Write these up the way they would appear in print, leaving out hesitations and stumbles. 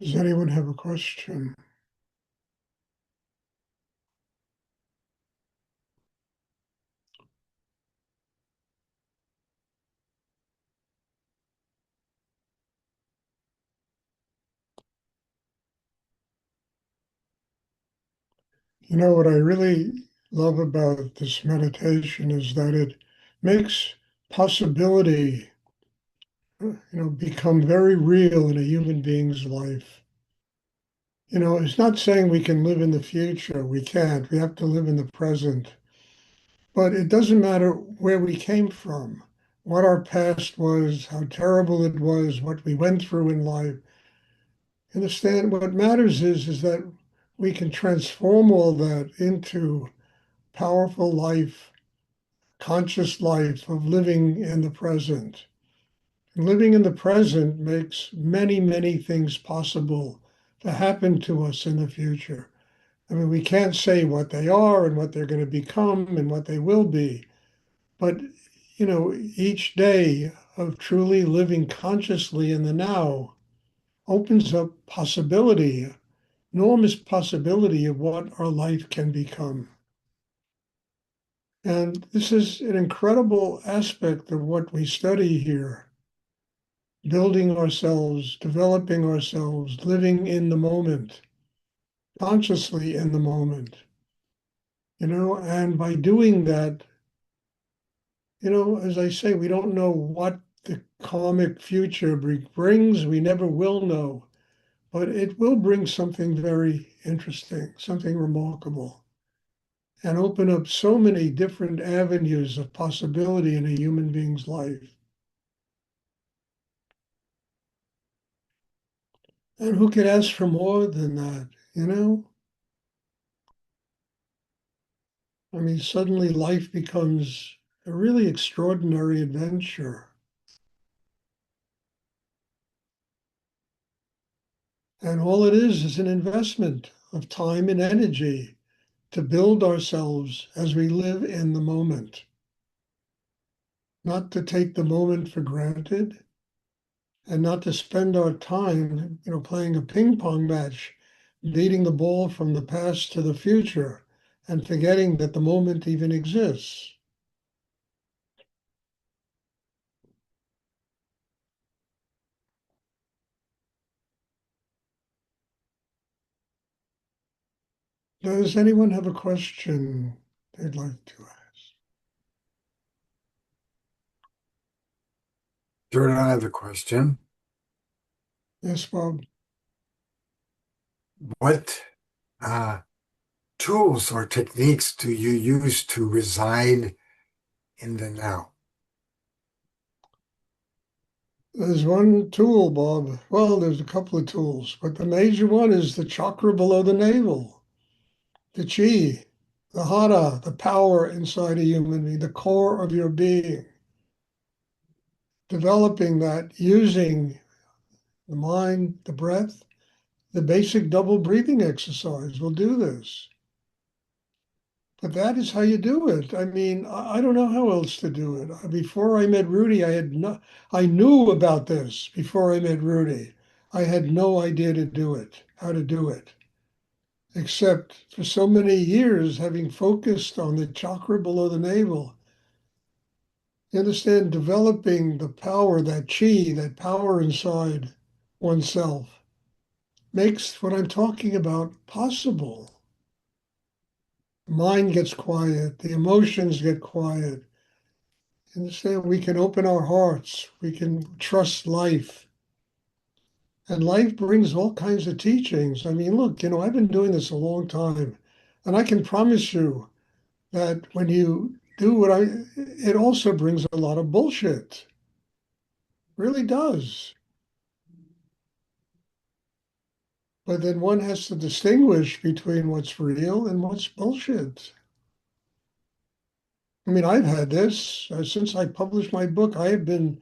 Does anyone have a question? You know, what I really love about this meditation is that it makes possibility, become very real in a human being's life. You know, it's not saying we can live in the future. We can't. We have to live in the present. But it doesn't matter where we came from, what our past was, how terrible it was, what we went through in life. Understand what matters is that we can transform all that into powerful life, conscious life of living in the present. And living in the present makes many, many things possible to happen to us in the future. I mean, we can't say what they are and what they're going to become and what they will be, but each day of truly living consciously in the now opens up possibility, enormous possibility of what our life can become. And this is an incredible aspect of what we study here, building ourselves, developing ourselves, living in the moment, consciously in the moment, and by doing that, as I say, we don't know what the karmic future brings. We never will know, but it will bring something very interesting, something remarkable, and open up so many different avenues of possibility in a human being's life. And who could ask for more than that, you know? I mean, suddenly life becomes a really extraordinary adventure. And all it is an investment of time and energy to build ourselves as we live in the moment, not to take the moment for granted and not to spend our time, playing a ping pong match, beating the ball from the past to the future and forgetting that the moment even exists. Does anyone have a question they'd like to ask? Jordan, I have a question. Yes, Bob. What uh, tools or techniques do you use to reside in the now? There's one tool, Bob. Well, there's a couple of tools, but the major one is the chakra below the navel, the chi, the hara, the power inside a human being, the core of your being. Developing that using the mind, the breath, the basic double breathing exercise will do this. But that is how you do it. I mean, I don't know how else to do it. Before I met Rudy, I knew about this before I met Rudy. I had no idea to do it, how to do it, except for so many years having focused on the chakra below the navel. You understand, developing the power, that chi, that power inside oneself makes what I'm talking about possible. The mind gets quiet, the emotions get quiet. Understand, we can open our hearts, we can trust life. And life brings all kinds of teachings. I mean, look, I've been doing this a long time, and I can promise you that when you do it also brings a lot of bullshit. Really does. But then one has to distinguish between what's real and what's bullshit. I mean, I've had this since I published my book. I have been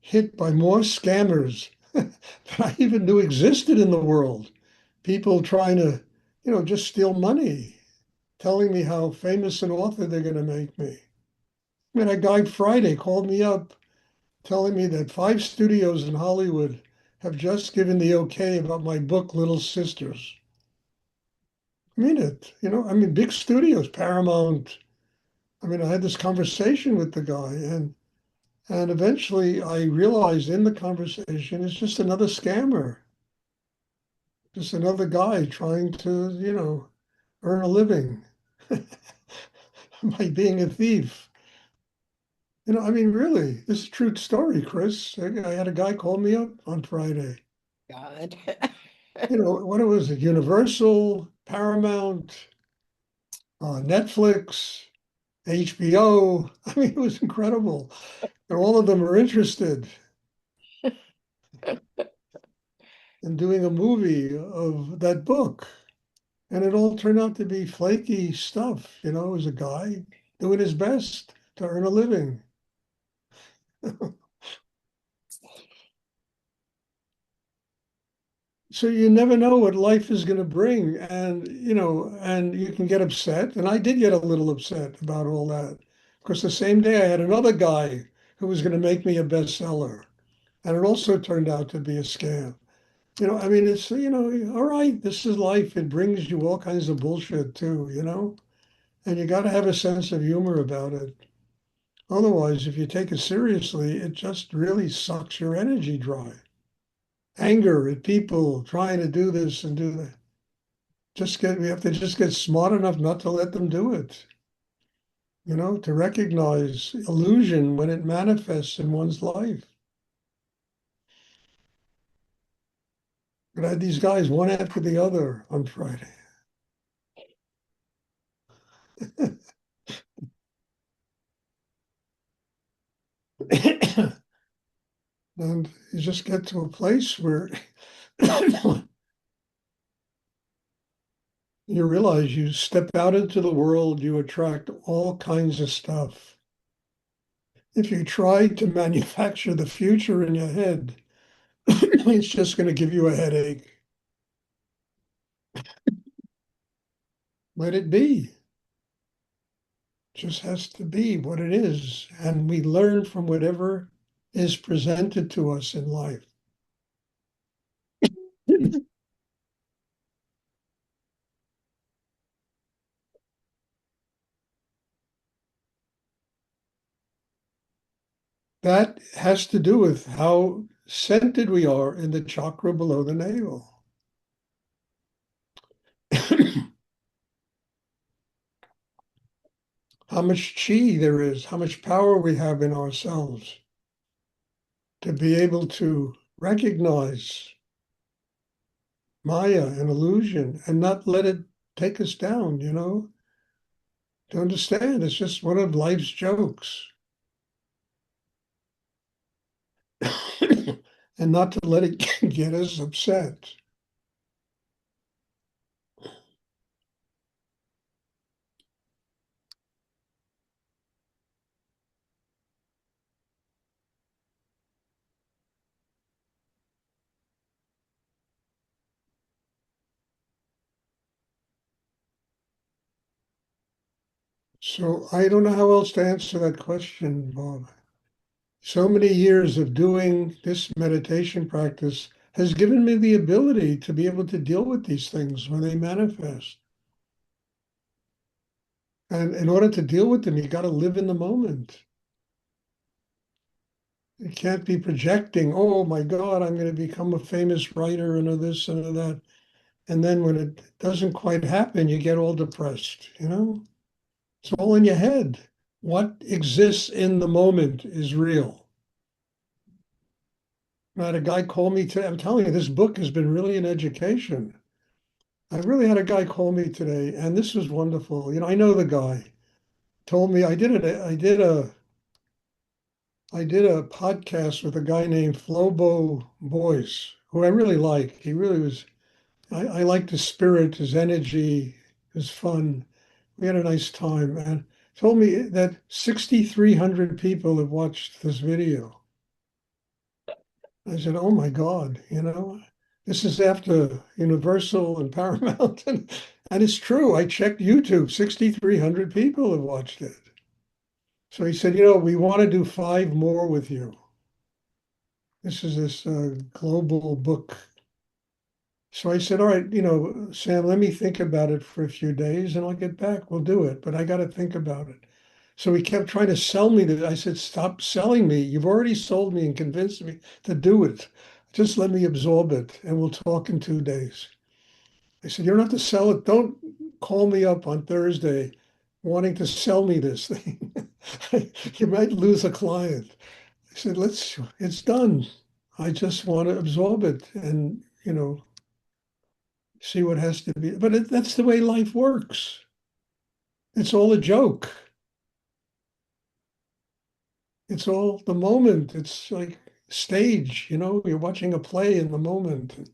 hit by more scammers than I even knew existed in the world. People trying to, just steal money, telling me how famous an author they're going to make me. I mean, a guy Friday called me up telling me that 5 studios in Hollywood have just given the okay about my book, Little Sisters. I mean it, I mean, big studios, Paramount. I mean, I had this conversation with the guy, and eventually I realized in the conversation it's just another scammer, just another guy trying to, earn a living by being a thief. I mean, really, this is a true story, Chris. I had a guy call me up on Friday. God. What it was, Universal, Paramount, Netflix, HBO. I mean, it was incredible. And all of them are interested in doing a movie of that book. And it all turned out to be flaky stuff. It was a guy doing his best to earn a living. So you never know what life is going to bring. And you can get upset. And I did get a little upset about all that. Because the same day I had another guy who was going to make me a bestseller. And it also turned out to be a scam. I mean, it's, all right, this is life. It brings you all kinds of bullshit too. And you got to have a sense of humor about it. Otherwise, if you take it seriously, it just really sucks your energy dry. Anger at people trying to do this and do that. We have to just get smart enough not to let them do it. To recognize illusion when it manifests in one's life. But I had these guys one after the other on Friday. And you just get to a place where you realize you step out into the world, you attract all kinds of stuff. If you try to manufacture the future in your head, it's just going to give you a headache. Let it be. Just has to be what it is. And we learn from whatever is presented to us in life. That has to do with how centered we are in the chakra below the navel. How much chi there is, how much power we have in ourselves to be able to recognize Maya and illusion and not let it take us down, to understand it's just one of life's jokes. And not to let it get us upset. So I don't know how else to answer that question, Bob. So many years of doing this meditation practice has given me the ability to be able to deal with these things when they manifest. And in order to deal with them, you got to live in the moment. You can't be projecting, oh my God, I'm going to become a famous writer and of this and of that. And then when it doesn't quite happen, you get all depressed. It's all in your head. What exists in the moment is real. I had a guy call me today. I'm telling you, this book has been really an education. I really had a guy call me today, and this was wonderful. I know the guy. Told me I did a podcast with a guy named Flobo Boyce, who I really like. He really was. I liked his spirit, his energy, his fun. We had a nice time, and told me that 6,300 people have watched this video. I said, "Oh my God, this is after Universal and Paramount." And it's true. I checked YouTube, 6,300 people have watched it. So he said, we want to do 5 more with you. This is this global book. So I said, all right, Sam, let me think about it for a few days and I'll get back. We'll do it, but I got to think about it. So he kept trying to sell me that. I said, stop selling me. You've already sold me and convinced me to do it. Just let me absorb it and we'll talk in 2 days. I said, you don't have to sell it. Don't call me up on Thursday wanting to sell me this thing. You might lose a client. I said, it's done. I just want to absorb it and, see what has to be. But that's the way life works. It's all a joke. It's all the moment. It's like stage, you're watching a play in the moment.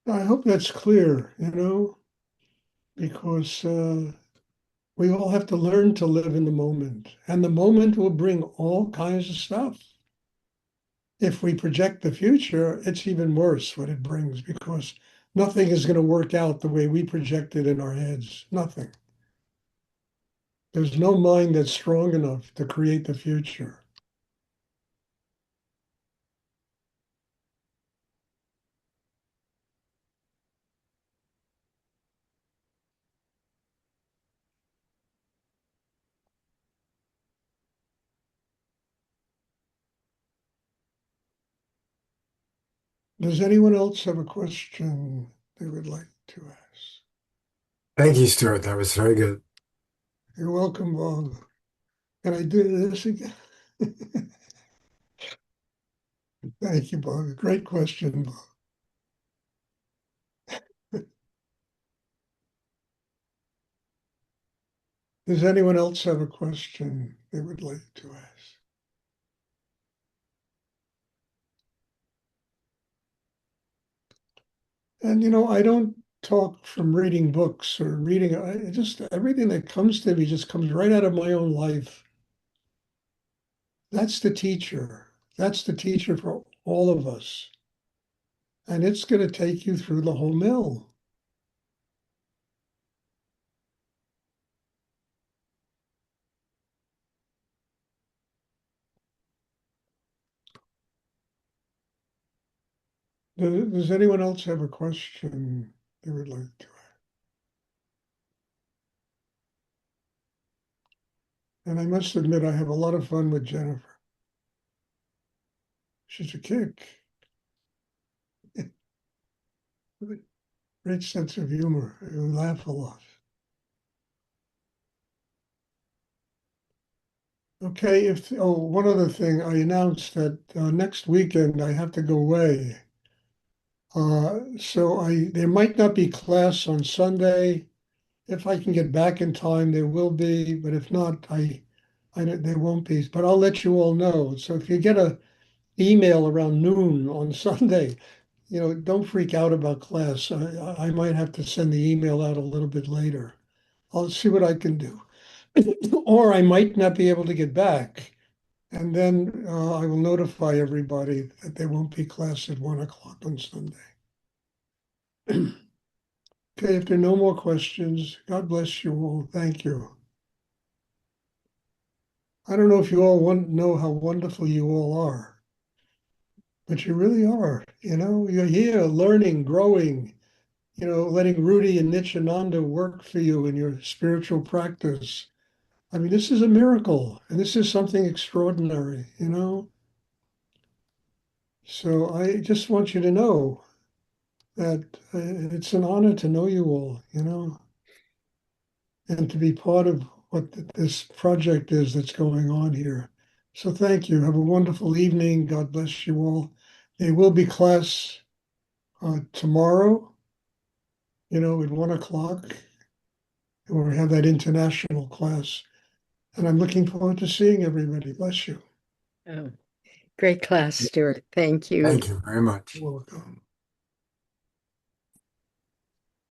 I hope that's clear, because we all have to learn to live in the moment. And the moment will bring all kinds of stuff. If we project the future, it's even worse what it brings because nothing is going to work out the way we project it in our heads. Nothing. There's no mind that's strong enough to create the future. Does anyone else have a question they would like to ask? Thank you, Stuart. That was very good. You're welcome, Bob. Can I do this again? Thank you, Bob. Great question, Bob. Does anyone else have a question they would like to ask? And I don't talk from reading books or reading. I just everything that comes to me just comes right out of my own life. That's the teacher. That's the teacher for all of us. And it's going to take you through the whole mill. Does anyone else have a question they would like to ask? And I must admit, I have a lot of fun with Jennifer. She's a kick. Great sense of humor. We laugh a lot. Okay, one other thing, I announced that next weekend I have to go away. So there might not be class on Sunday. If I can get back in time, there will be, but if not, there won't be. But I'll let you all know. So if you get a email around noon on Sunday, don't freak out about class. I might have to send the email out a little bit later. I'll see what I can do. Or I might not be able to get back. And then I will notify everybody that there won't be class at 1 o'clock on Sunday. Okay, if there are no more questions, God bless you all. Thank you. I don't know if you all know how wonderful you all are, but you really are. You're here learning, growing, letting Rudy and Nityananda work for you in your spiritual practice. I mean, this is a miracle and this is something extraordinary. So I just want you to know that it's an honor to know you all, and to be part of what this project is that's going on here. So thank you. Have a wonderful evening. God bless you all. There will be class tomorrow, at 1 o'clock. And we have that international class. And I'm looking forward to seeing everybody. Bless you. Oh, great class, Stuart. Thank you. Thank you very much. You're welcome.